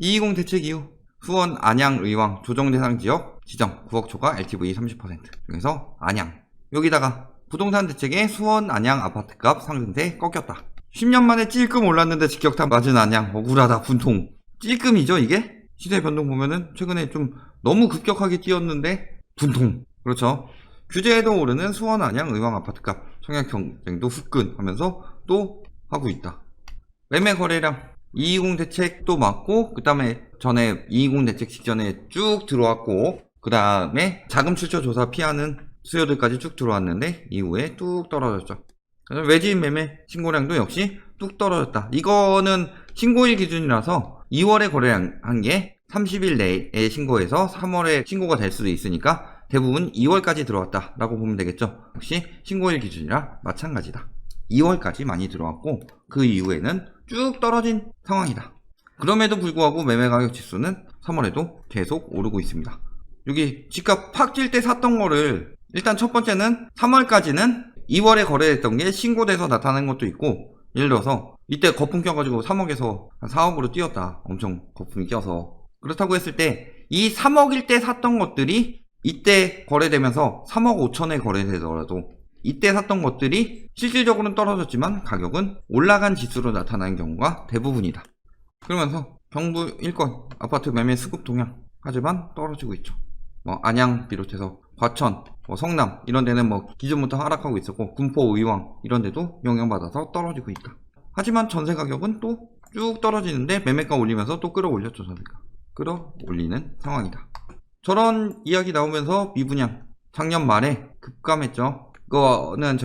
220 대책 이후 수원, 안양, 의왕 조정 대상 지역 지정 9억 초과 LTV 30% 중에서 안양, 여기다가 부동산 대책에 수원, 안양 아파트값 상승세 꺾였다. 10년 만에 찔끔 올랐는데 직격탄 맞은 안양, 억울하다, 분통. 찔끔이죠 이게? 시세 변동 보면은 최근에 좀 너무 급격하게 뛰었는데 분통. 그렇죠. 규제에도 오르는 수원, 안양, 의왕 아파트값 청약 경쟁도 후끈하면서 또 하고 있다. 매매 거래량 220 대책도 맞고, 그 다음에 전에 220 대책 직전에 쭉 들어왔고, 그 다음에 자금 출처 조사 피하는 수요들까지 쭉 들어왔는데 이후에 뚝 떨어졌죠. 외지인 매매 신고량도 역시 뚝 떨어졌다. 이거는 신고일 기준이라서 2월에 거래한 게 30일 내에 신고해서 3월에 신고가 될 수도 있으니까 대부분 2월까지 들어왔다 라고 보면 되겠죠. 역시 신고일 기준이라 마찬가지다. 2월까지 많이 들어왔고 그 이후에는 쭉 떨어진 상황이다. 그럼에도 불구하고 매매가격 지수는 3월에도 계속 오르고 있습니다. 여기 집값 팍 찔 때 샀던 거를 일단 첫 번째는 3월까지는 2월에 거래했던 게 신고돼서 나타나는 것도 있고, 예를 들어서 이때 거품 껴가지고 3억에서 한 4억으로 뛰었다. 엄청 거품이 껴서. 그렇다고 했을 때 이 3억일 때 샀던 것들이 이때 거래되면서 3억 5천에 거래되더라도 이때 샀던 것들이 실질적으로는 떨어졌지만 가격은 올라간 지수로 나타나는 경우가 대부분이다. 그러면서 경부 1건 아파트 매매 수급 동향 하지만 떨어지고 있죠. 안양 비롯해서 과천, 성남 이런 데는 기존부터 하락하고 있었고, 군포, 의왕 이런 데도 영향받아서 떨어지고 있다. 하지만 전세 가격은 또 쭉 떨어지는데 매매가 올리면서 또 끌어올렸죠. 전세가 끌어올리는 상황이다. 저런 이야기 나오면서 미분양 작년 말에 급감했죠. 그거는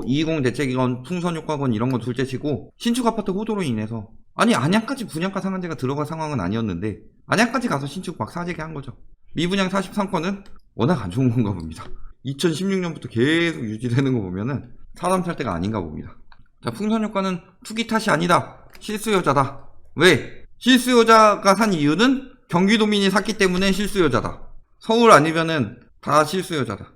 220 대책이건 풍선효과건 이런 건 둘째치고, 신축 아파트 호도로 인해서 안양까지 분양가 상한제가 들어갈 상황은 아니었는데 안양까지 가서 신축 막 사재기 한 거죠. 미분양 43건은 워낙 안 좋은 건가 봅니다. 2016년부터 계속 유지되는 거 보면은 사람 살 때가 아닌가 봅니다. 자, 풍선효과는 투기 탓이 아니다. 실수요자다. 왜? 실수요자가 산 이유는 경기도민이 샀기 때문에 실수요자다. 서울 아니면은 다 실수요자다.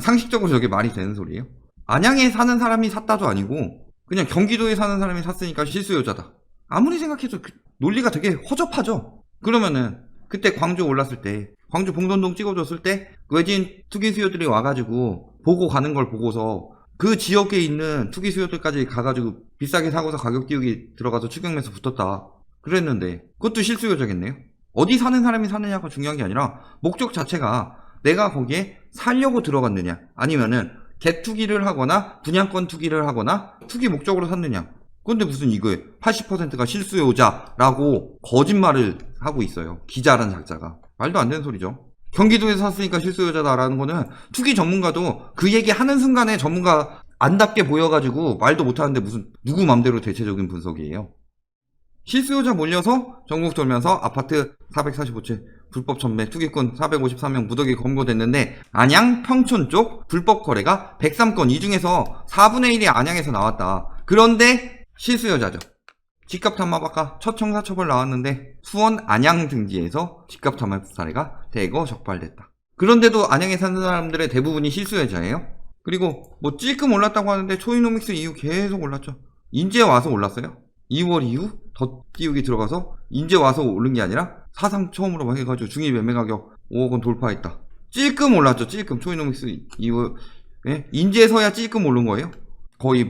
상식적으로 저게 말이 되는 소리예요? 안양에 사는 사람이 샀다도 아니고 그냥 경기도에 사는 사람이 샀으니까 실수요자다. 아무리 생각해도 논리가 되게 허접하죠. 그러면은 그때 광주 올랐을 때, 광주 봉선동 찍어줬을 때 외진 투기 수요들이 와가지고 보고 가는 걸 보고서 그 지역에 있는 투기 수요들까지 가가지고 비싸게 사고서 가격 띄우기 들어가서 추경매수 붙었다 그랬는데 그것도 실수요자겠네요. 어디 사는 사람이 사느냐가 중요한 게 아니라 목적 자체가 내가 거기에 살려고 들어갔느냐, 아니면은 갭투기를 하거나 분양권 투기를 하거나 투기 목적으로 샀느냐. 근데 무슨 이거에 80%가 실수요자라고 거짓말을 하고 있어요. 기자란 작자가. 말도 안 되는 소리죠. 경기도에서 샀으니까 실수요자다라는 거는 투기 전문가도 그 얘기 하는 순간에 전문가 안답게 보여가지고 말도 못하는데 무슨 누구 맘대로 대체적인 분석이에요. 실수요자 몰려서 전국 돌면서 아파트 445채 불법 전매 투기꾼 453명 무더기 검거됐는데 안양 평촌 쪽 불법 거래가 103건, 이 중에서 4분의 1이 안양에서 나왔다. 그런데 실수요자죠. 집값 탐합 아까 첫 형사처벌 나왔는데 수원, 안양 등지에서 집값 탐합 사례가 대거 적발됐다. 그런데도 안양에 사는 사람들의 대부분이 실수요자예요. 그리고 찔끔 올랐다고 하는데 초이노믹스 이후 계속 올랐죠. 인제 와서 올랐어요. 2월 이후 더 띄우기 들어가서 인제 와서 오른 게 아니라 사상 처음으로 해가지고 중위 매매 가격 5억 원 돌파했다. 찔끔 올랐죠. 찔끔 초이노믹스 이후에 인제서야 찔끔 오른 거예요. 거의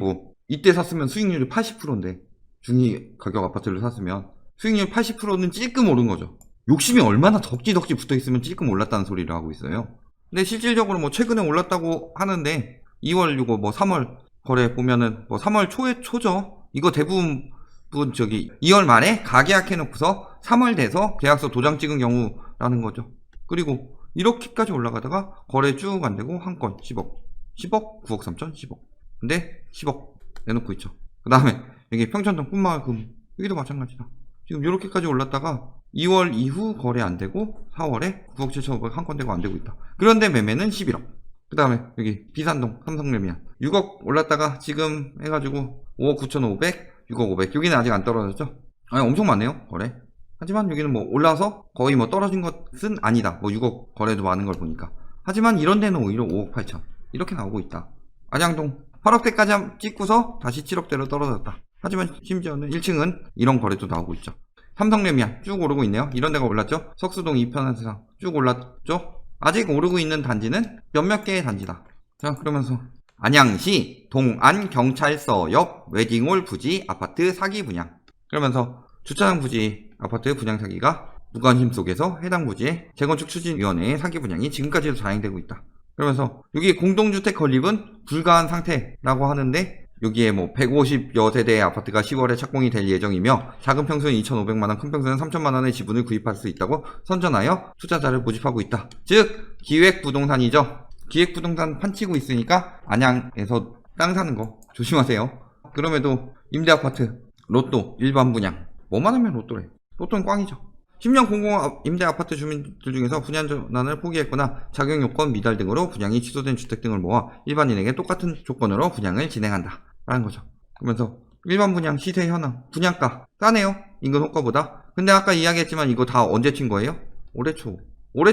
이때 샀으면 수익률이 80%인데 중위 가격 아파트를 샀으면 수익률 80%는 찔끔 오른 거죠. 욕심이 얼마나 덕지덕지 붙어있으면 찔끔 올랐다는 소리를 하고 있어요. 근데 실질적으로 최근에 올랐다고 하는데 2월 이거 3월 거래 보면은 3월 초죠. 이거 대부분 2월 말에 가계약 해놓고서 3월 돼서 계약서 도장 찍은 경우라는 거죠. 그리고 이렇게까지 올라가다가 거래 쭉 안되고 한 건 10억 9억 3천 10억 근데 10억 내놓고 있죠. 그 다음에 여기 평촌동 꿈마을금 여기도 마찬가지다. 지금 이렇게까지 올랐다가 2월 이후 거래 안되고 4월에 9억 7천억 한 건 되고 안되고 있다. 그런데 매매는 11억. 그 다음에 여기 비산동 삼성레미안 6억 올랐다가 지금 해가지고 5억 9,500 6억 500 여기는 아직 안 떨어졌죠. 엄청 많네요 거래. 하지만 여기는 올라서 거의 떨어진 것은 아니다. 6억 거래도 많은 걸 보니까. 하지만 이런 데는 오히려 5억 8천 이렇게 나오고 있다. 안양동 8억대까지 찍고서 다시 7억대로 떨어졌다. 하지만 심지어는 1층은 이런 거래도 나오고 있죠. 삼성레미안 쭉 오르고 있네요. 이런 데가 올랐죠. 석수동 2편에서 쭉 올랐죠. 아직 오르고 있는 단지는 몇몇 개의 단지다. 자, 그러면서 안양시 동안경찰서 옆 웨딩홀 부지 아파트 사기 분양. 그러면서 주차장 부지 아파트 분양 사기가 무관심 속에서 해당 부지의 재건축 추진위원회의 사기 분양이 지금까지도 자행되고 있다. 그러면서 여기 공동주택 건립은 불가한 상태라고 하는데 여기에 뭐 150여 세대의 아파트가 10월에 착공이 될 예정이며 작은 평수는 2,500만원, 큰 평수는 3,000만원의 지분을 구입할 수 있다고 선전하여 투자자를 모집하고 있다. 즉 기획부동산이죠. 기획부동산 판치고 있으니까 안양에서 땅 사는 거 조심하세요. 그럼에도 임대아파트, 로또, 일반 분양 뭐만 하면 로또래. 로또는 꽝이죠. 10년 공공 임대아파트 주민들 중에서 분양 전환을 포기했거나 자격요건 미달 등으로 분양이 취소된 주택 등을 모아 일반인에게 똑같은 조건으로 분양을 진행한다 라는 거죠. 그러면서 일반 분양 시세 현황, 분양가 싸네요. 인근 호가보다. 근데 아까 이야기했지만 이거 다 언제 친 거예요? 올해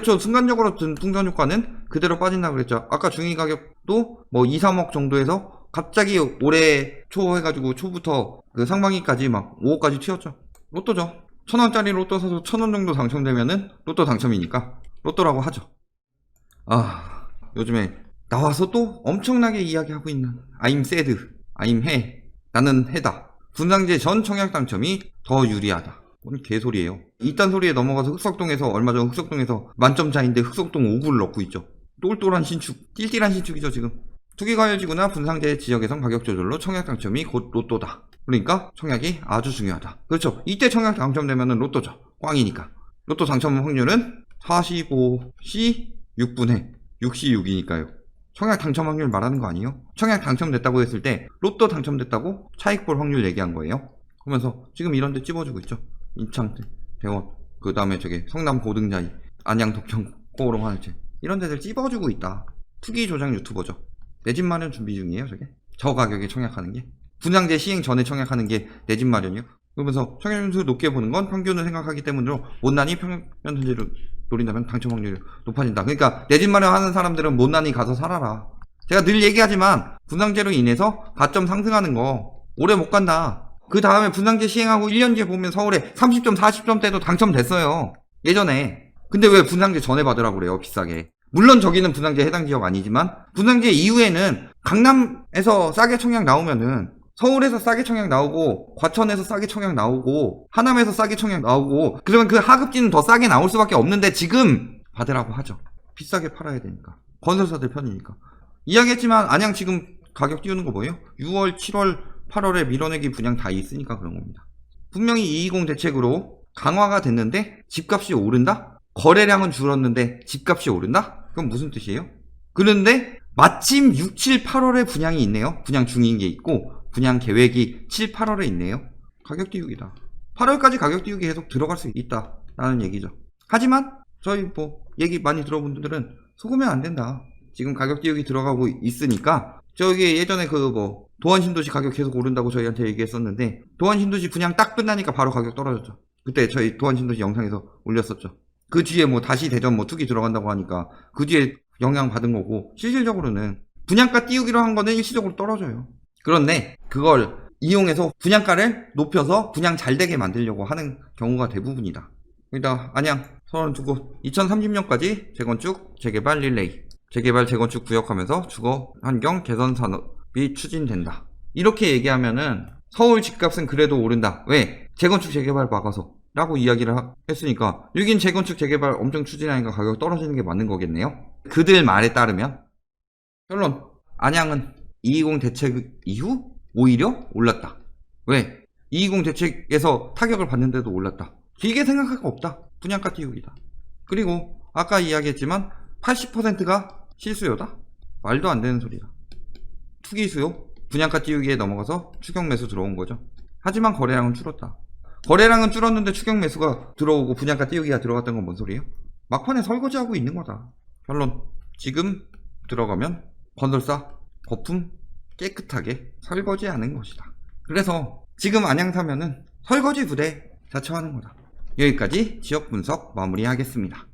초 순간적으로 든 풍선 효과는 그대로 빠진다고 그랬죠. 아까 중위 가격도 뭐 2, 3억 정도에서 갑자기 올해 초 해가지고 초부터 그 상반기까지 막 5억까지 튀었죠. 로또죠. 1,000원짜리 로또 사서 1,000원 정도 당첨되면은 로또 당첨이니까 로또라고 하죠. 아, 요즘에 나와서 또 엄청나게 이야기하고 있는 I'm sad, I'm 해, 나는 해다. 분상제 전 청약 당첨이 더 유리하다. 뭔 개소리예요. 이딴 소리에 넘어가서 흑석동에서 얼마 전 흑석동에서 만점자인데 흑석동 5구를 넣고 있죠. 똘똘한 신축, 띨띨한 신축이죠 지금. 투기과열지구나 분상제 지역에선 가격 조절로 청약 당첨이 곧 로또다. 그러니까 청약이 아주 중요하다. 그렇죠. 이때 청약 당첨되면 로또죠. 꽝이니까. 로또 당첨 확률은 45시 6분의 6시 6이니까요. 청약 당첨 확률 말하는 거 아니에요? 청약 당첨됐다고 했을 때 로또 당첨됐다고 차익 볼 확률 얘기한 거예요. 그러면서 지금 이런 데 찝어주고 있죠. 인창, 대원, 그 다음에 저기 성남 고등자이, 안양 독청, 코오롱 하늘채 이런 데들 찝어주고 있다. 투기 조작 유튜버죠. 내 집 마련 준비 중이에요 저게. 저 가격에 청약하는 게. 분양제 시행 전에 청약하는 게 내 집 마련이요. 그러면서 청약률 높게 보는 건 평균을 생각하기 때문으로 못난이 평균 현재를 노린다면 당첨 확률이 높아진다. 그러니까 내 집 마련 하는 사람들은 못난이 가서 살아라. 제가 늘 얘기하지만 분양제로 인해서 가점 상승하는 거 오래 못 간다. 그 다음에 분양제 시행하고 1년 뒤에 보면 서울에 30점 40점대도 당첨됐어요 예전에. 근데 왜 분양제 전에 받으라고 그래요 비싸게. 물론 저기는 분양제 해당 지역 아니지만 분양제 이후에는 강남에서 싸게 청약 나오면은 서울에서 싸게 청약 나오고 과천에서 싸게 청약 나오고 하남에서 싸게 청약 나오고 그러면 그 하급지는 더 싸게 나올 수밖에 없는데 지금 받으라고 하죠. 비싸게 팔아야 되니까. 건설사들 편이니까. 이야기했지만 안양 지금 가격 띄우는 거 뭐예요? 6월 7월 8월에 밀어내기 분양 다 있으니까 그런 겁니다. 분명히 220 대책으로 강화가 됐는데 집값이 오른다? 거래량은 줄었는데 집값이 오른다? 그건 무슨 뜻이에요? 그런데 마침 6, 7, 8월에 분양이 있네요. 분양 중인 게 있고 분양 계획이 7, 8월에 있네요. 가격 띄우기다. 8월까지 가격 띄우기 계속 들어갈 수 있다 라는 얘기죠. 하지만 저희 뭐 얘기 많이 들어본 분들은 속으면 안 된다. 지금 가격 띄우기 들어가고 있으니까 저기 예전에 그 뭐 도안신도시 가격 계속 오른다고 저희한테 얘기했었는데 도안신도시 분양 딱 끝나니까 바로 가격 떨어졌죠. 그때 저희 도안신도시 영상에서 올렸었죠. 그 뒤에 뭐 다시 대전 뭐 투기 들어간다고 하니까 그 뒤에 영향 받은 거고 실질적으로는 분양가 띄우기로 한 거는 일시적으로 떨어져요. 그런데 그걸 이용해서 분양가를 높여서 분양 잘 되게 만들려고 하는 경우가 대부분이다. 그러니까 안양 32곳 2030년까지 재건축 재개발 릴레이 재개발 재건축 구역하면서 주거 환경 개선 산업이 추진된다. 이렇게 얘기하면은 서울 집값은 그래도 오른다. 왜? 재건축 재개발 막아서 라고 이야기를 했으니까 여긴 재건축 재개발 엄청 추진하니까 가격 떨어지는 게 맞는 거겠네요. 그들 말에 따르면. 결론 안양은 220 대책 이후 오히려 올랐다. 왜? 220 대책에서 타격을 받는데도 올랐다. 길게 생각할 거 없다. 분양가 띄우기다. 그리고 아까 이야기했지만 80%가 실수요다? 말도 안 되는 소리다. 투기 수요? 분양가 띄우기에 넘어가서 추격 매수 들어온 거죠. 하지만 거래량은 줄었다. 거래량은 줄었는데 추격 매수가 들어오고 분양가 띄우기가 들어갔던 건 뭔 소리예요? 막판에 설거지하고 있는 거다. 결론 지금 들어가면 건설사 거품 깨끗하게 설거지하는 것이다. 그래서 지금 안양 사면은 설거지 부대 자처하는 거다. 여기까지 지역 분석 마무리하겠습니다.